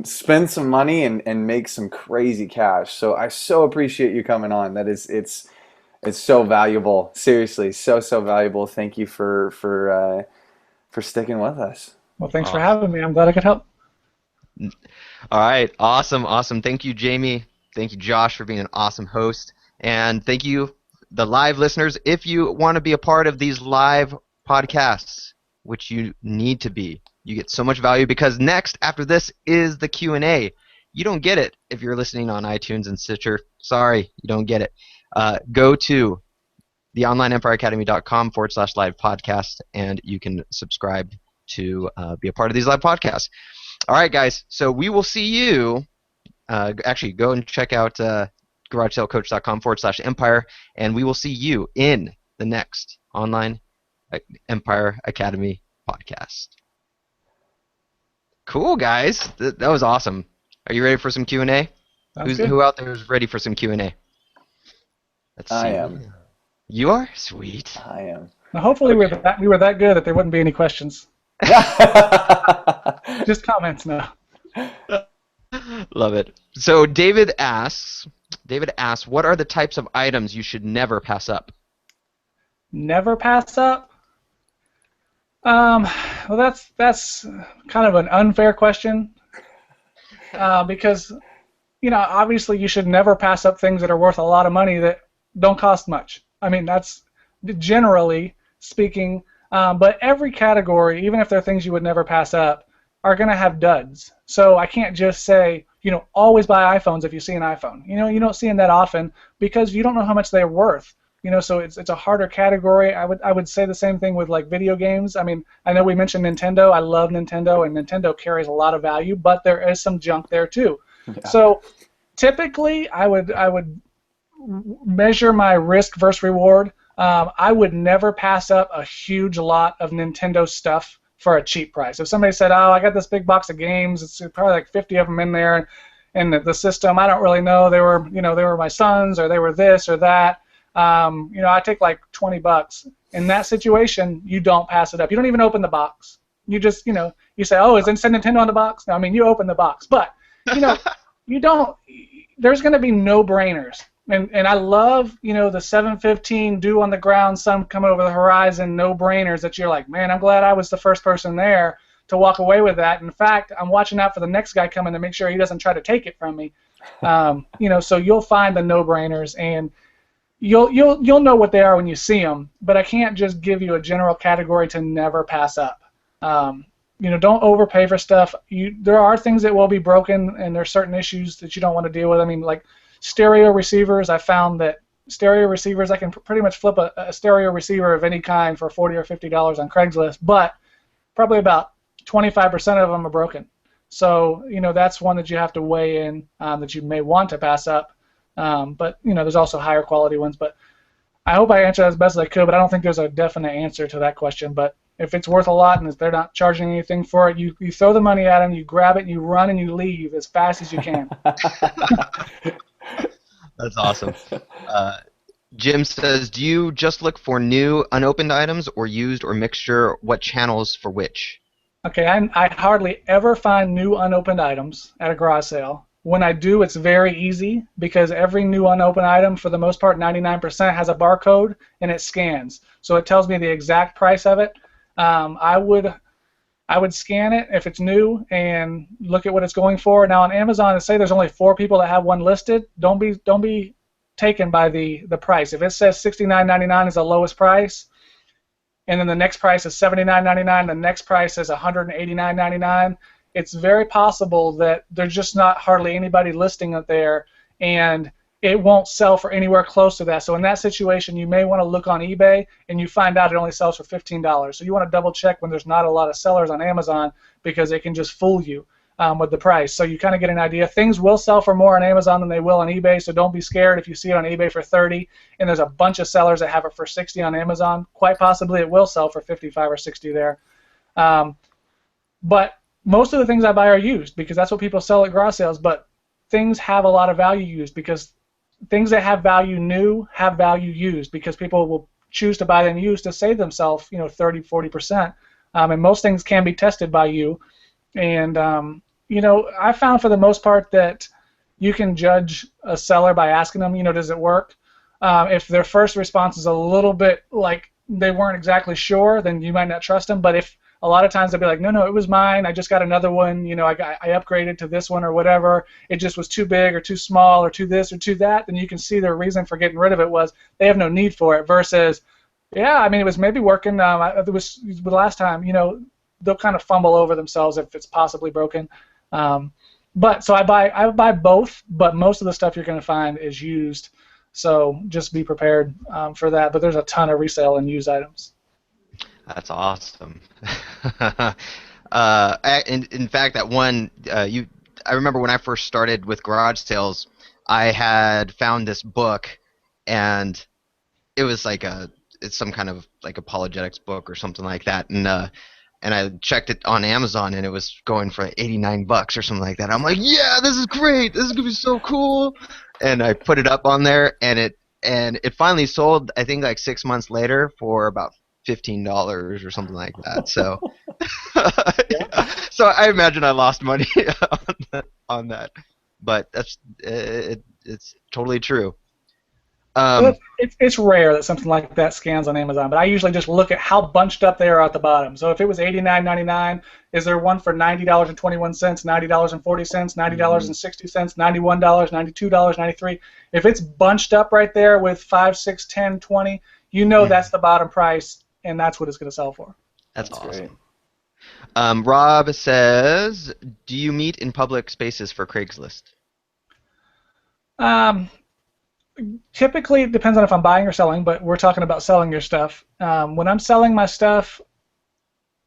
spend some money and make some crazy cash. So I so appreciate you coming on. That is it's so valuable. Seriously, so valuable. Thank you for sticking with us. Well, thanks for having me. I'm glad I could help. All right, awesome. Thank you, Jamie. Thank you, Josh, for being an awesome host. And thank you, the live listeners. If you want to be a part of these live podcasts, which you need to be, you get so much value because next, after this, is the Q&A. You don't get it if you're listening on iTunes and Stitcher. Sorry, you don't get it. Go to theonlineempireacademy.com/live podcast, and you can subscribe to be a part of these live podcasts. All right, guys. So we will see you. Actually, go and check out GarageSaleCoach.com/empire, and we will see you in the next Online Empire Academy podcast. Cool, guys. That was awesome. Are you ready for some Q&A? Who out there is ready for some Q&A? Let's see. I am. You are? Sweet. I am. Now, hopefully we were that good that there wouldn't be any questions. Just comments now. Love it. So David asks, what are the types of items you should never pass up? Never pass up? Well, that's kind of an unfair question because, obviously you should never pass up things that are worth a lot of money that don't cost much. I mean, that's generally speaking, but every category, even if they're things you would never pass up, are going to have duds. So I can't just say always buy iPhones if you see an iPhone. You don't see them that often because you don't know how much they're worth. So it's a harder category. I would say the same thing with like video games. I mean, I know we mentioned Nintendo. I love Nintendo, and Nintendo carries a lot of value, but there is some junk there too. Yeah. So typically, I would measure my risk versus reward. I would never pass up a huge lot of Nintendo stuff for a cheap price. If somebody said, "Oh, I got this big box of games. It's probably like 50 of them in there, and the system, I don't really know. They were my son's, or they were this or that. I take like $20. In that situation, you don't pass it up. You don't even open the box. You just, you say, "Oh, is it Nintendo on the box?" No, I mean, you open the box, but you don't. There's going to be no-brainers. And I love, the 7:15 dew on the ground, sun coming over the horizon, no-brainers that you're like, man, I'm glad I was the first person there to walk away with that. In fact, I'm watching out for the next guy coming to make sure he doesn't try to take it from me. So you'll find the no-brainers, and you'll know what they are when you see them. But I can't just give you a general category to never pass up. Don't overpay for stuff. There are things that will be broken, and there are certain issues that you don't want to deal with. I mean, like stereo receivers, I found that stereo receivers, I can pretty much flip a stereo receiver of any kind for $40 or $50 on Craigslist, but probably about 25% of them are broken. So, that's one that you have to weigh in that you may want to pass up. But, there's also higher quality ones. But I hope I answered as best as I could, but I don't think there's a definite answer to that question. But if it's worth a lot and if they're not charging anything for it, you throw the money at them, you grab it, and you run and you leave as fast as you can. That's awesome. Jim says, do you just look for new unopened items or used or mixture? What channels for which? Okay, I hardly ever find new unopened items at a garage sale. When I do, it's very easy because every new unopened item, for the most part, 99% has a barcode and it scans. So it tells me the exact price of it. I would scan it if it's new and look at what it's going for. Now on Amazon, say there's only 4 people that have one listed. Don't be taken by the price. If it says $69.99 is the lowest price, and then the next price is $79.99, the next price is $189.99, it's very possible that there's just not hardly anybody listing it there, and it won't sell for anywhere close to that. So in that situation, you may want to look on eBay, and you find out it only sells for $15. So you want to double check when there's not a lot of sellers on Amazon because it can just fool you with the price. So you kind of get an idea. Things will sell for more on Amazon than they will on eBay, so don't be scared if you see it on eBay for $30 and there's a bunch of sellers that have it for $60 on Amazon. Quite possibly it will sell for $55 or $60 there. But most of the things I buy are used because that's what people sell at garage sales, but things have a lot of value used because things that have value new have value used because people will choose to buy them used to save themselves, 30, 40%. And most things can be tested by you. And, I found for the most part that you can judge a seller by asking them, does it work? If their first response is a little bit like they weren't exactly sure, then you might not trust them. But if a lot of times they'll be like, no, it was mine. I just got another one. I upgraded to this one or whatever. It just was too big or too small or too this or too that. Then you can see their reason for getting rid of it was they have no need for it versus, yeah, I mean, it was maybe working. It was the last time, they'll kind of fumble over themselves if it's possibly broken. But so I buy both, but most of the stuff you're going to find is used. So just be prepared for that. But there's a ton of resale and used items. That's awesome. In fact, that one, I remember when I first started with garage sales, I had found this book, and it was like it's some kind of like apologetics book or something like that, and I checked it on Amazon, and it was going for $89 or something like that. I'm like, yeah, this is great. This is gonna be so cool. And I put it up on there, and it finally sold. I think like 6 months later for about $15 or something like that. So, yeah. So I imagine I lost money on that, but it's totally true. It's rare that something like that scans on Amazon, but I usually just look at how bunched up they are at the bottom. So if it was $89.99, is there one for $90.21, $90.40, $90.60, $91, $92, $93? If it's bunched up right there with 5, 6, 10, 20, that's the bottom price, and that's what it's going to sell for. That's awesome. Rob says, do you meet in public spaces for Craigslist? Um, Typically, it depends on if I'm buying or selling, but we're talking about selling your stuff. When I'm selling my stuff,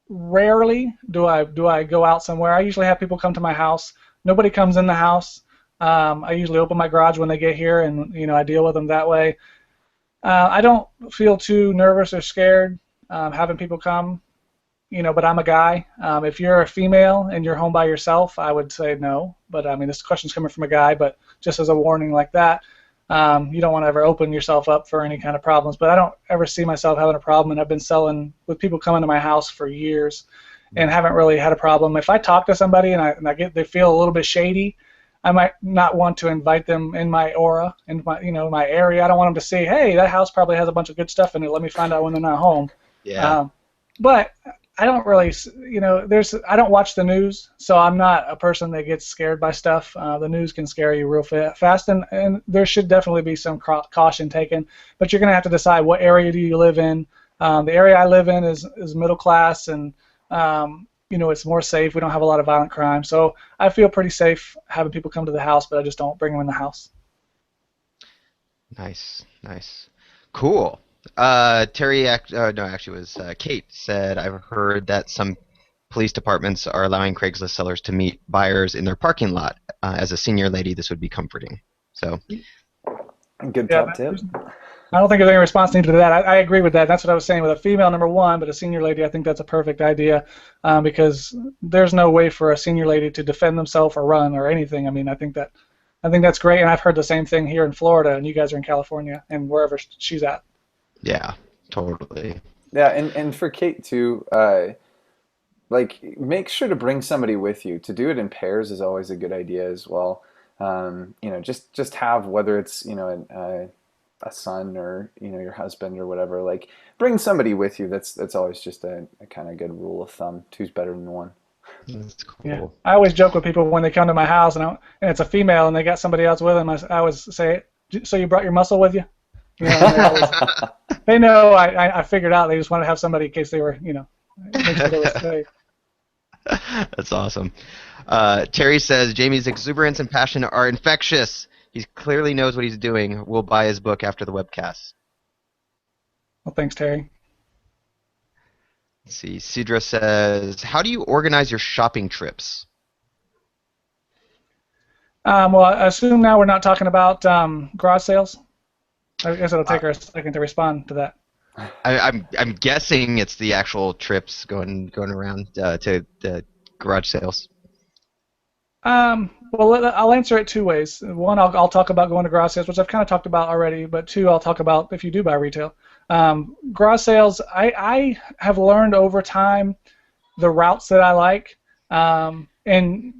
rarely do I go out somewhere. I usually have people come to my house. Nobody comes in the house. I usually open my garage when they get here, and I deal with them that way. I don't feel too nervous or scared having people come. But I'm a guy. If you're a female and you're home by yourself, I would say no. But I mean, this question's coming from a guy, but just as a warning like that, you don't want to ever open yourself up for any kind of problems. But I don't ever see myself having a problem, and I've been selling with people coming to my house for years, and haven't really had a problem. If I talk to somebody and I get they feel a little bit shady, I might not want to invite them in my aura, in my area. I don't want them to see, hey, that house probably has a bunch of good stuff in it. Let me find out when they're not home. Yeah. But I don't really, I don't watch the news, so I'm not a person that gets scared by stuff. The news can scare you real fast, and there should definitely be some caution taken. But you're going to have to decide what area do you live in. The area I live in is middle class, and it's more safe. We don't have a lot of violent crime, so I feel pretty safe having people come to the house, but I just don't bring them in the house. Nice. Cool. Terry, no, actually, it was Kate said, I've heard that some police departments are allowing Craigslist sellers to meet buyers in their parking lot. As a senior lady, this would be comforting. So, Good top tip. I don't think there's any response needed to that. I agree with that. That's what I was saying with a female, number one, but a senior lady, I think that's a perfect idea because there's no way for a senior lady to defend themselves or run or anything. I mean, I think that's great, and I've heard the same thing here in Florida, and you guys are in California and wherever she's at. Yeah, totally. Yeah, and for Kate too, make sure to bring somebody with you. To do it in pairs is always a good idea as well. Just have, whether it's a son or your husband or whatever, like bring somebody with you. That's always just a kind of good rule of thumb. Two's better than one. That's cool. Yeah. I always joke with people when they come to my house and it's a female and they got somebody else with them. I always say, so you brought your muscle with you? They know I figured out they just want to have somebody in case they were, make sure they were safe. That's awesome. Terry says, Jamie's exuberance and passion are infectious. He clearly knows what he's doing. We'll buy his book after the webcast. Well, thanks, Terry. Let's see. Sidra says, how do you organize your shopping trips? Well, I assume now we're not talking about garage sales. I guess it'll take her a second to respond to that. I'm guessing it's the actual trips going around to the garage sales. Well, I'll answer it two ways. One, I'll talk about going to garage sales, which I've kind of talked about already. But two, I'll talk about if you do buy retail. Garage sales, I have learned over time the routes that I like. And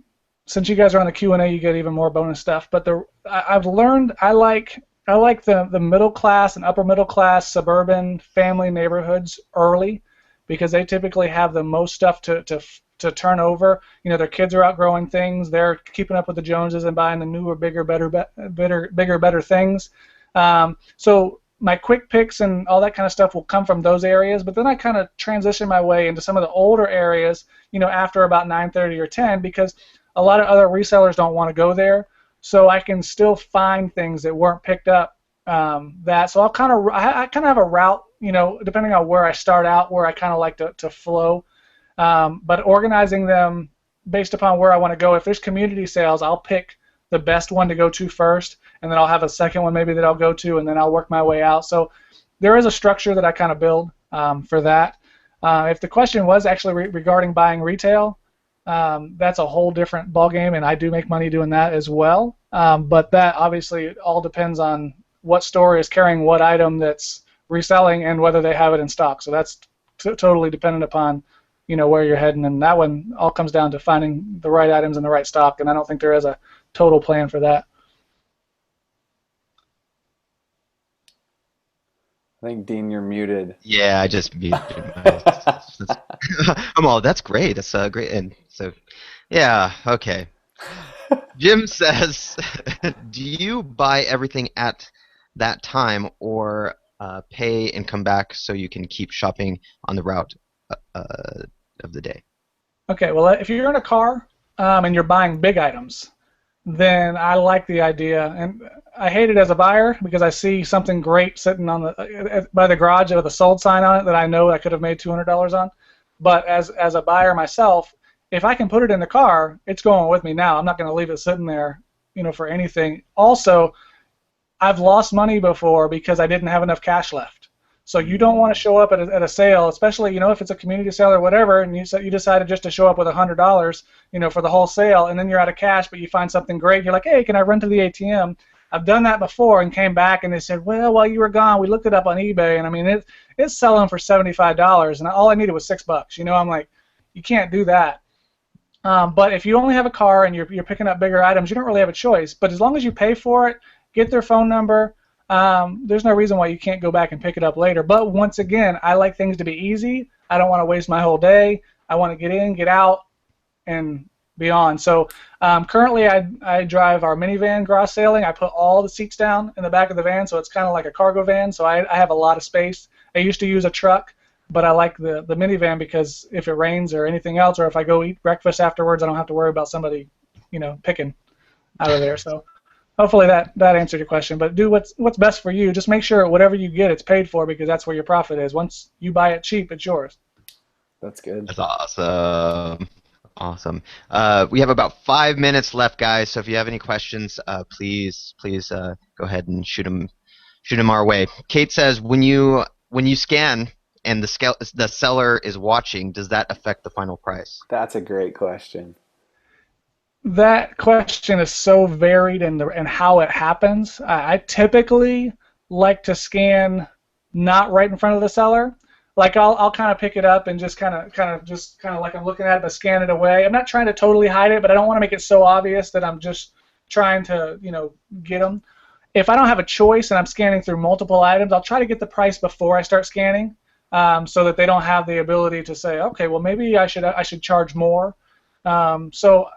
since you guys are on the Q&A, you get even more bonus stuff. But I've learned I like the middle class and upper middle class suburban family neighborhoods early because they typically have the most stuff to turn over. Their kids are outgrowing things. They're keeping up with the Joneses and buying the newer, bigger, better things. So my quick picks and all that kind of stuff will come from those areas. But then I kind of transition my way into some of the older areas, after about 9:30 or 10 because a lot of other resellers don't want to go there. So I can still find things that weren't picked up. So I kind of have a route, depending on where I start out, where I kind of like to flow. But organizing them based upon where I want to go. If there's community sales, I'll pick the best one to go to first, and then I'll have a second one maybe that I'll go to, and then I'll work my way out. So there is a structure that I kind of build for that. If the question was actually regarding buying retail, that's a whole different ballgame, and I do make money doing that as well. But that obviously all depends on what store is carrying what item that's reselling and whether they have it in stock. So that's totally dependent upon where you're heading, and that one all comes down to finding the right items in the right stock, and I don't think there is a total plan for that. I think, Dean, you're muted. Yeah, I just muted. That's great. That's great. And so, yeah, okay. Jim says, do you buy everything at that time or pay and come back so you can keep shopping on the route of the day? Okay, well, if you're in a car and you're buying big items, then I like the idea, and I hate it as a buyer because I see something great sitting on the by the garage with a sold sign on it that I know I could have made $200 on. But as a buyer myself, if I can put it in the car, it's going with me now. I'm not going to leave it sitting there, for anything. Also, I've lost money before because I didn't have enough cash left. So you don't want to show up at a sale, especially if it's a community sale or whatever, and you decided just to show up with $100, for the whole sale, and then you're out of cash, but you find something great. You're like, hey, can I run to the ATM? I've done that before and came back and they said, well, while you were gone, we looked it up on eBay, and I mean it's selling for $75, and all I needed was $6. I'm like, you can't do that. But if you only have a car and you're picking up bigger items, you don't really have a choice. But as long as you pay for it, get their phone number. There's no reason why you can't go back and pick it up later. But once again, I like things to be easy. I don't want to waste my whole day. I want to get in, get out, and beyond. So currently I drive our minivan garage sailing. I put all the seats down in the back of the van, so it's kind of like a cargo van. So I have a lot of space. I used to use a truck, but I like the minivan because if it rains or anything else, or if I go eat breakfast afterwards, I don't have to worry about somebody, picking out of there. So hopefully that answered your question. But do what's best for you. Just make sure whatever you get, it's paid for, because that's where your profit is. Once you buy it cheap, it's yours. That's good. That's awesome. Awesome. We have about 5 minutes left, guys. So if you have any questions, please go ahead and shoot them our way. Kate says, when you scan and the seller is watching, does that affect the final price? That's a great question. That question is so varied in how it happens. I typically like to scan not right in front of the seller. Like I'll kind of pick it up and just kind of like I'm looking at it, but scan it away. I'm not trying to totally hide it, but I don't want to make it so obvious that I'm just trying to get them. If I don't have a choice and I'm scanning through multiple items, I'll try to get the price before I start scanning, so that they don't have the ability to say, okay, well maybe I should charge more. So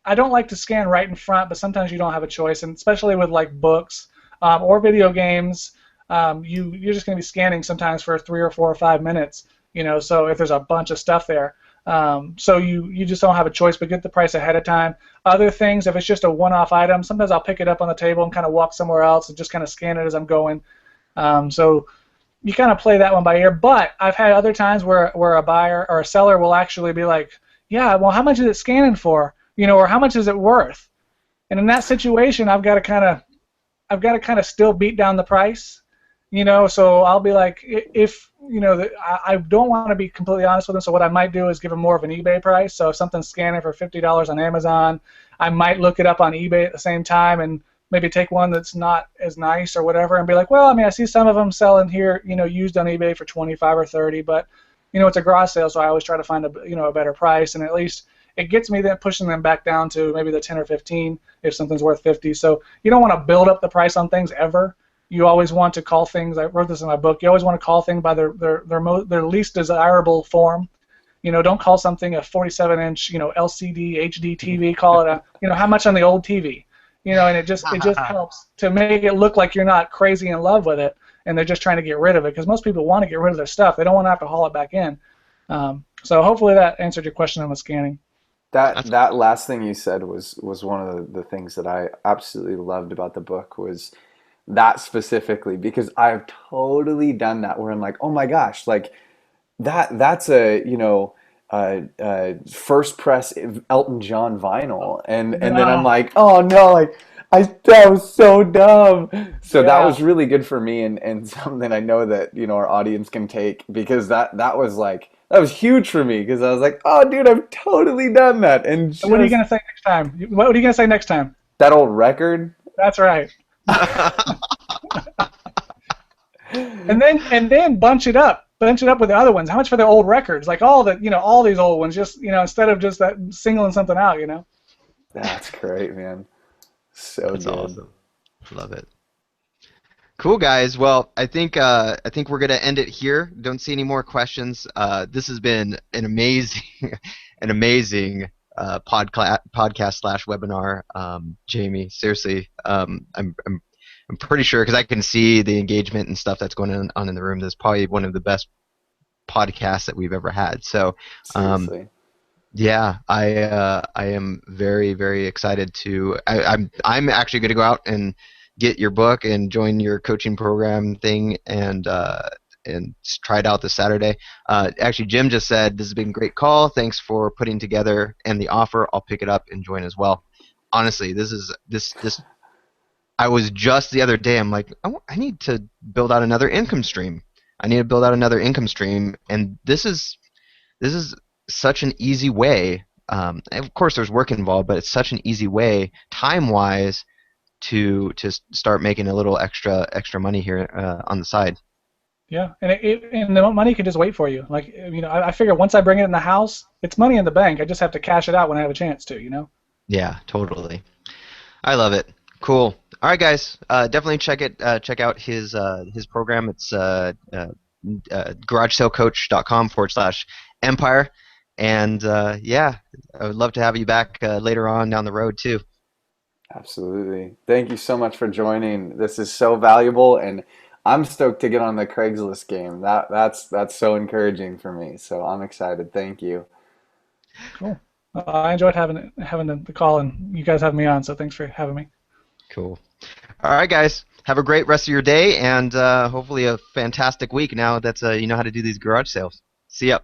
I don't like to scan right in front, but sometimes you don't have a choice, and especially with like books or video games, you're just going to be scanning sometimes for 3 or 4 or 5 minutes, so if there's a bunch of stuff there. So you just don't have a choice, but get the price ahead of time. Other things, if it's just a one-off item, sometimes I'll pick it up on the table and kind of walk somewhere else and just kind of scan it as I'm going. So you kind of play that one by ear, but I've had other times where a buyer or a seller will actually be like, yeah, well, how much is it scanning for? Or how much is it worth? And in that situation, I've got to kind of still beat down the price, So I'll be like, if I don't want to be completely honest with them, so what I might do is give them more of an eBay price. So if something's scanning for $50 on Amazon, I might look it up on eBay at the same time and maybe take one that's not as nice or whatever, and be like, well, I mean, I see some of them selling here, used on eBay for 25 or 30, but it's a garage sale, so I always try to find a better price, and at least it gets me then pushing them back down to maybe the 10 or 15 if something's worth 50. So you don't want to build up the price on things ever. You always want to call things, I wrote this in my book, you always want to call things by their least desirable form. Don't call something a 47-inch, LCD HD TV, call it how much on the old TV. And it just helps to make it look like you're not crazy in love with it and they're just trying to get rid of it, because most people want to get rid of their stuff. They don't want to have to haul it back in. So hopefully that answered your question on the scanning. That last thing you said was one of the things that I absolutely loved about the book, was that specifically, because I've totally done that where I'm like, oh my gosh, like that's a first press Elton John vinyl, and then I'm like, oh no, like that was so dumb. So yeah. That was really good for me, and something I know that our audience can take, because that was huge for me, because I was like, oh dude, I've totally done that. And what are you gonna say next time? What are you gonna say next time? That old record? That's right. and then bunch it up with the other ones. How much for the old records? Like all these old ones, just instead of just that singling something out, That's great, man. That's good. Awesome. Love it. Cool, guys. Well, I think we're gonna end it here. Don't see any more questions. This has been an amazing podcast / webinar. Jamie, seriously, I'm pretty sure, because I can see the engagement and stuff that's going on in the room. This is probably one of the best podcasts that we've ever had. So, seriously. Yeah, I am very very excited to. I'm actually going to go out and get your book and join your coaching program thing and try it out this Saturday. Actually, Jim just said this has been a great call. Thanks for putting together and the offer. I'll pick it up and join as well. Honestly, this. I was just the other day. I'm like, I need to build out another income stream. I need to build out another income stream, and this is such an easy way. Of course, there's work involved, but it's such an easy way, time-wise, to start making a little extra money here on the side. Yeah, and the money can just wait for you. Like, I figure once I bring it in the house, it's money in the bank. I just have to cash it out when I have a chance to. Yeah, totally. I love it. Cool. All right, guys. Definitely check it. Check out his program. It's garagesalecoach.com/empire. And yeah, I would love to have you back later on down the road too. Absolutely. Thank you so much for joining. This is so valuable, and I'm stoked to get on the Craigslist game. That's so encouraging for me. So I'm excited. Thank you. Cool. I enjoyed having the call and you guys having me on. So thanks for having me. Cool. All right, guys. Have a great rest of your day and hopefully a fantastic week now that you know how to do these garage sales. See ya.